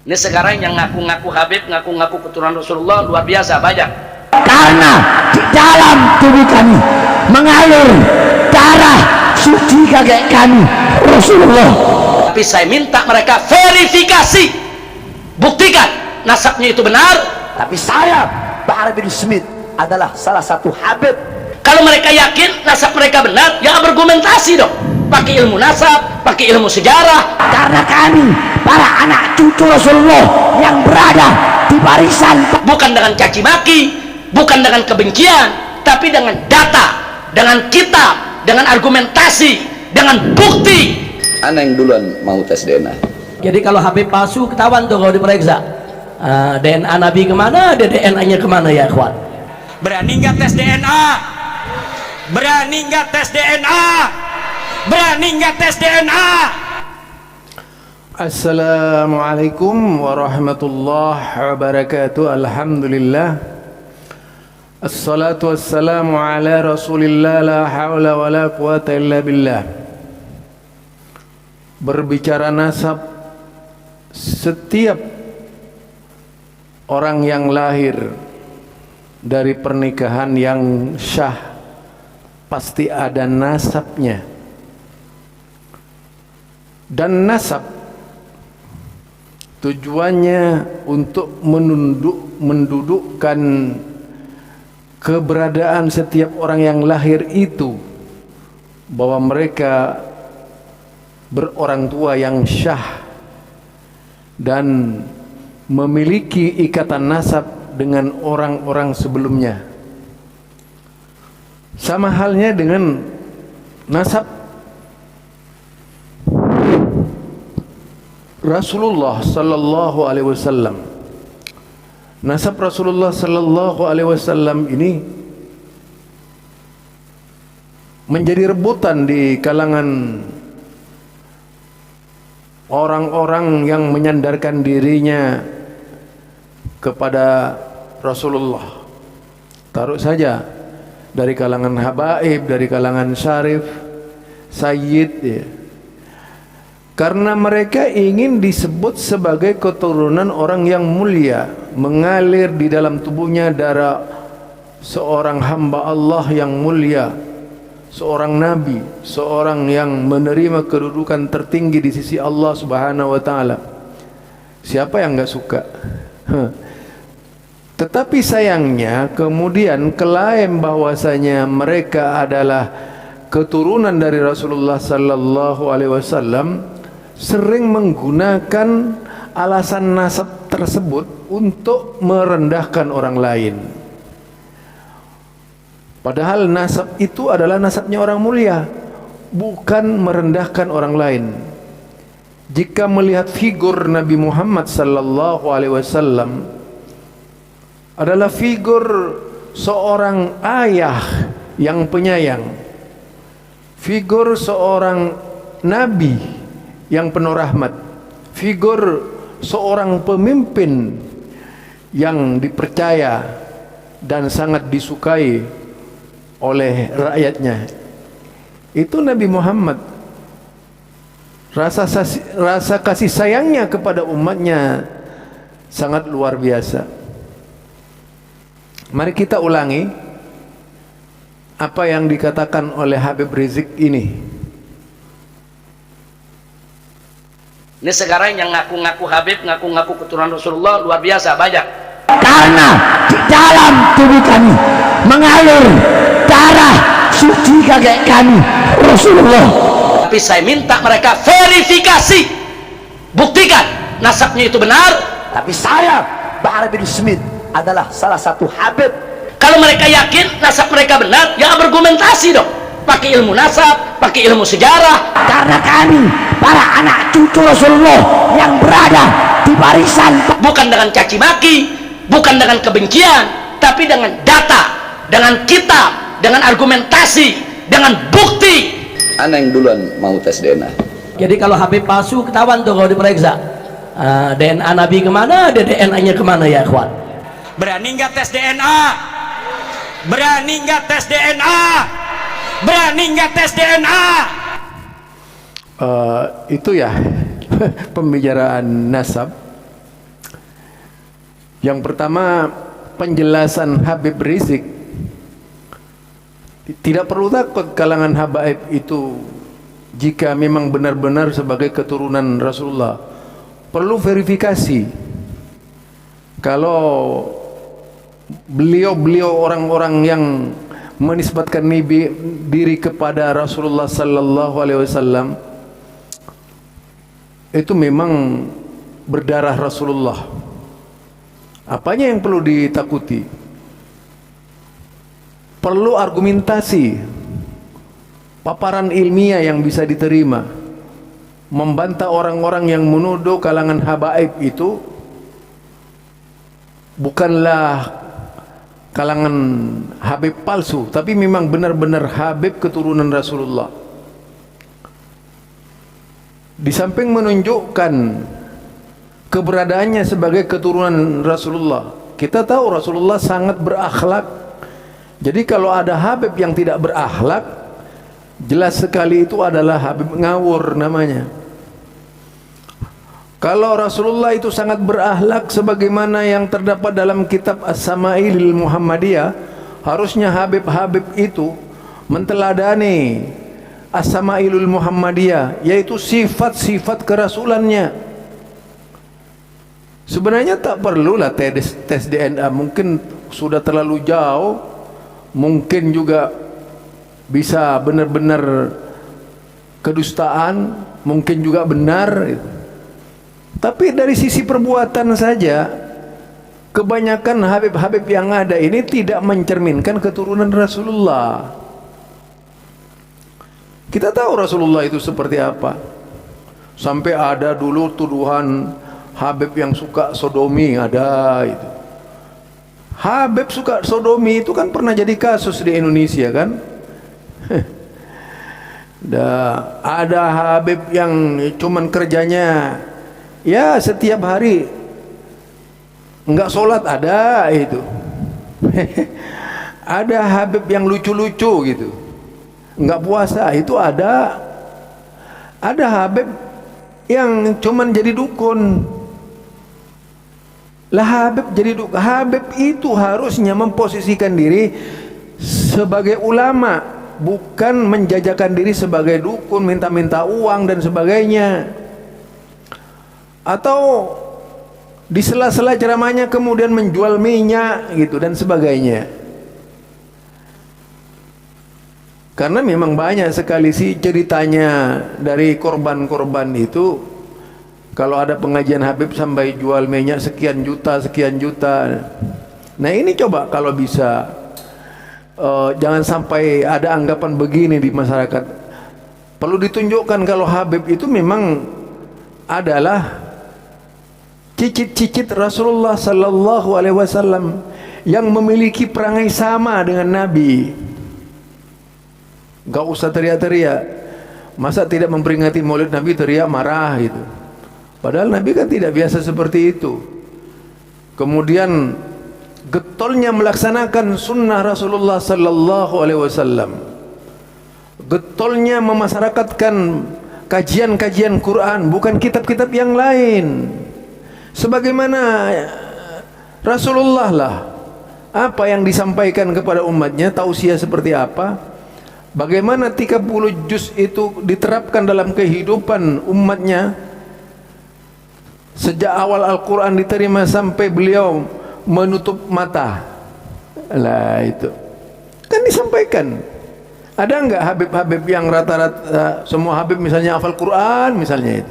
Ini sekarang yang ngaku-ngaku Habib, ngaku-ngaku keturunan Rasulullah luar biasa banyak. Karena di dalam tubuh kami mengalir darah suci kakek kami Rasulullah. Tapi saya minta mereka verifikasi, buktikan nasabnya itu benar. Tapi saya, Bahar bin Smith, adalah salah satu Habib. Kalau mereka yakin nasab mereka benar, ya argumentasi dong, pakai ilmu nasab, pakai ilmu sejarah. Karena kami para anak cucu Rasulullah yang berada di barisan, Bukan dengan caci maki, bukan dengan kebencian, tapi dengan data, dengan kitab, dengan argumentasi, dengan bukti. Ana yang duluan mau tes DNA. Jadi kalau Habib palsu ketahuan tuh kalau diperiksa. DNA Nabi kemana, DNA-nya kemana ya ikhwan? Berani nggak tes DNA? Berani nggak tes DNA? Berani nggak tes DNA? Assalamualaikum warahmatullahi wabarakatuh. Alhamdulillah. Assalatu wassalamu ala rasulillah, la hawla wa la quwata illa billah. Berbicara nasab, setiap orang yang lahir dari pernikahan yang syah pasti ada nasabnya. Dan nasab tujuannya untuk mendudukkan keberadaan setiap orang yang lahir itu, bahwa mereka berorang tua yang syah dan memiliki ikatan nasab dengan orang-orang sebelumnya. Sama halnya dengan nasab Rasulullah sallallahu alaihi wasallam. Nasab Rasulullah sallallahu alaihi wasallam ini menjadi rebutan di kalangan orang-orang yang menyandarkan dirinya kepada Rasulullah. Taruh saja dari kalangan habaib, dari kalangan syarif, sayyid ya. Karena mereka ingin disebut sebagai keturunan orang yang mulia, mengalir di dalam tubuhnya darah seorang hamba Allah yang mulia, seorang nabi, seorang yang menerima kedudukan tertinggi di sisi Allah Subhanahu wa taala. Siapa yang enggak suka? Tetapi sayangnya kemudian klaim bahwasanya mereka adalah keturunan dari Rasulullah sallallahu alaihi wasallam sering menggunakan alasan nasab tersebut untuk merendahkan orang lain. Padahal nasab itu adalah nasabnya orang mulia, bukan merendahkan orang lain. Jika melihat figur Nabi Muhammad sallallahu alaihi wasallam adalah figur seorang ayah yang penyayang, figur seorang nabi yang penuh rahmat, figur seorang pemimpin yang dipercaya dan sangat disukai oleh rakyatnya. Itu Nabi Muhammad. Rasa kasih sayangnya kepada umatnya sangat luar biasa. Mari kita ulangi apa yang dikatakan oleh Habib Rizik ini. Ini sekarang yang ngaku-ngaku Habib, ngaku-ngaku keturunan Rasulullah luar biasa banyak. karena di dalam tubuh kami mengalir darah suci kakek kami Rasulullah. Tapi saya minta mereka verifikasi, buktikan nasabnya itu benar. Tapi saya, Bahar bin Smith, adalah salah satu Habib. Kalau mereka yakin nasab mereka benar, ya argumentasi dong, pakai ilmu nasab, pakai ilmu sejarah. Karena kami para anak cucu Rasulullah yang berada di barisan, Bukan dengan caci maki, bukan dengan kebencian, tapi dengan data, dengan kitab, dengan argumentasi, dengan bukti. Ana yang duluan mau tes DNA. Jadi kalau Habib palsu ketahuan tuh kalau diperiksa. DNA Nabi kemana, DNA-nya kemana ya ikhwan? Berani nggak tes DNA? Berani nggak tes DNA? Berani nggak tes DNA? Itu ya pembicaraan nasab Yang pertama, penjelasan Habib Rizik. Tidak perlu takut kalangan habaib itu jika memang benar-benar sebagai keturunan Rasulullah. Perlu verifikasi. Kalau beliau orang-orang yang menisbatkan diri kepada Rasulullah sallallahu alaihi wasallam itu memang berdarah Rasulullah. Apanya yang perlu ditakuti? Perlu argumentasi, paparan ilmiah yang bisa diterima, membantah orang-orang yang menuduh kalangan habaib itu bukanlah kalangan Habib palsu, tapi memang benar-benar Habib keturunan Rasulullah. Di samping menunjukkan keberadaannya sebagai keturunan Rasulullah, kita tahu Rasulullah sangat berakhlak. Jadi kalau ada Habib yang tidak berakhlak, jelas sekali itu adalah Habib ngawur namanya. Kalau Rasulullah itu sangat berakhlak sebagaimana yang terdapat dalam kitab As-Samailil Muhammadiyah, harusnya Habib-Habib itu menteladani As-Samailul Muhammadiyah, yaitu sifat-sifat kerasulannya. Sebenarnya tak perlulah tes DNA, mungkin sudah terlalu jauh, mungkin juga bisa benar-benar kedustaan, mungkin juga benar. Tapi dari sisi perbuatan saja, kebanyakan Habib-Habib yang ada ini tidak mencerminkan keturunan Rasulullah. Kita tahu Rasulullah itu seperti apa. Sampai ada dulu tuduhan Habib yang suka sodomi, ada itu. Habib suka sodomi itu kan pernah jadi kasus di Indonesia kan. Ada Habib yang cuman kerjanya ya setiap hari enggak sholat, ada itu. Ada Habib yang lucu-lucu gitu, enggak puasa, itu ada. Ada Habib yang cuman jadi dukun. Lah Habib jadi dukun. Habib itu harusnya memposisikan diri sebagai ulama, bukan menjajakan diri sebagai dukun, minta-minta uang dan sebagainya. Atau di sela-sela ceramahnya kemudian menjual minyak gitu dan sebagainya. Karena memang banyak sekali sih ceritanya dari korban-korban itu. Kalau ada pengajian Habib sampai jual minyak sekian juta. Nah ini coba kalau bisa jangan sampai ada anggapan begini di masyarakat. Perlu ditunjukkan kalau Habib itu memang adalah cicit-cicit Rasulullah sallallahu alaihi wasallam yang memiliki perangai sama dengan Nabi. Gak usah teriak-teriak. Masa tidak memperingati Maulid Nabi teriak marah gitu. Padahal Nabi kan tidak biasa seperti itu. Kemudian getolnya melaksanakan sunnah Rasulullah sallallahu alaihi wasallam. Getolnya memasyarakatkan kajian-kajian Quran, bukan kitab-kitab yang lain. Sebagaimana Rasulullah lah, apa yang disampaikan kepada umatnya, tausiah seperti apa, bagaimana 30 juz itu diterapkan dalam kehidupan umatnya sejak awal Al-Quran diterima sampai beliau menutup mata. Lah itu kan disampaikan. Ada enggak Habib-Habib yang rata-rata semua Habib misalnya hafal Quran misalnya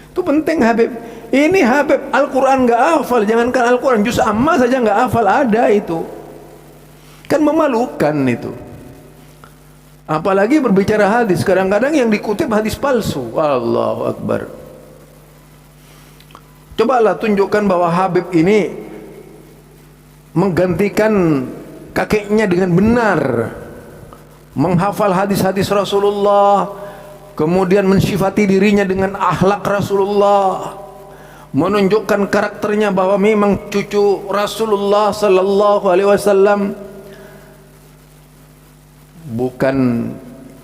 itu penting Habib. Ini Habib Al-Quran enggak hafal, jangankan Al-Quran, juz amma saja enggak hafal, ada itu. Kan memalukan itu. Apalagi berbicara hadis, kadang-kadang yang dikutip hadis palsu. Allahu Akbar. Cobalah tunjukkan bahwa Habib ini menggantikan kakeknya dengan benar, menghafal hadis-hadis Rasulullah, kemudian mensifati dirinya dengan akhlak Rasulullah, menunjukkan karakternya bahwa memang cucu Rasulullah sallallahu alaihi wasallam, bukan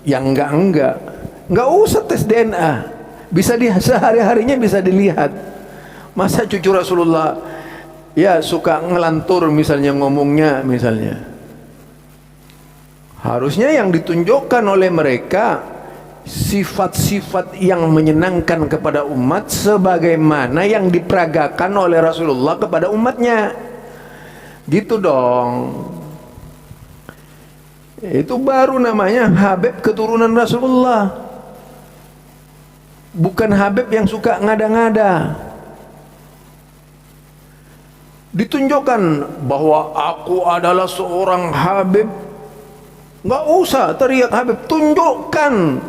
yang enggak usah tes DNA, bisa di sehari-harinya bisa dilihat. Masa cucu Rasulullah ya suka ngelantur misalnya ngomongnya misalnya. Harusnya yang ditunjukkan oleh mereka sifat-sifat yang menyenangkan kepada umat sebagaimana yang diperagakan oleh Rasulullah kepada umatnya. Gitu dong. Itu baru namanya Habib keturunan Rasulullah. Bukan Habib yang suka ngada-ngada. Ditunjukkan bahwa aku adalah seorang Habib. Nggak usah teriak Habib, tunjukkan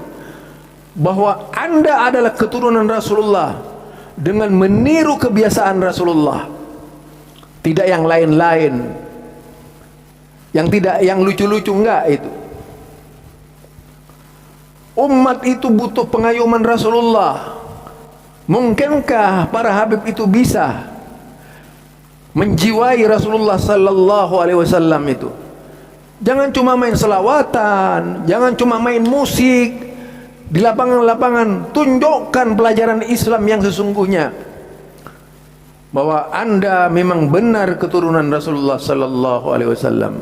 bahwa Anda adalah keturunan Rasulullah dengan meniru kebiasaan Rasulullah, tidak yang lain-lain, yang lucu-lucu, enggak itu. Umat itu butuh pengayuman Rasulullah. Mungkinkah para Habib itu bisa menjiwai Rasulullah sallallahu alaihi wasallam itu? Jangan cuma main selawatan, jangan cuma main musik di lapangan-lapangan. Tunjukkan pelajaran Islam yang sesungguhnya, bahwa Anda memang benar keturunan Rasulullah sallallahu alaihi wasallam.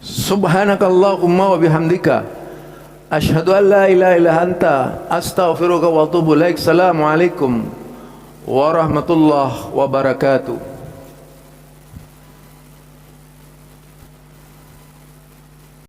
Subhanakallahumma wa bihamdika asyhadu an la ilaha illa anta astaghfiruka wa atubu ilaik. Assalamualaikum warahmatullahi wabarakatuh.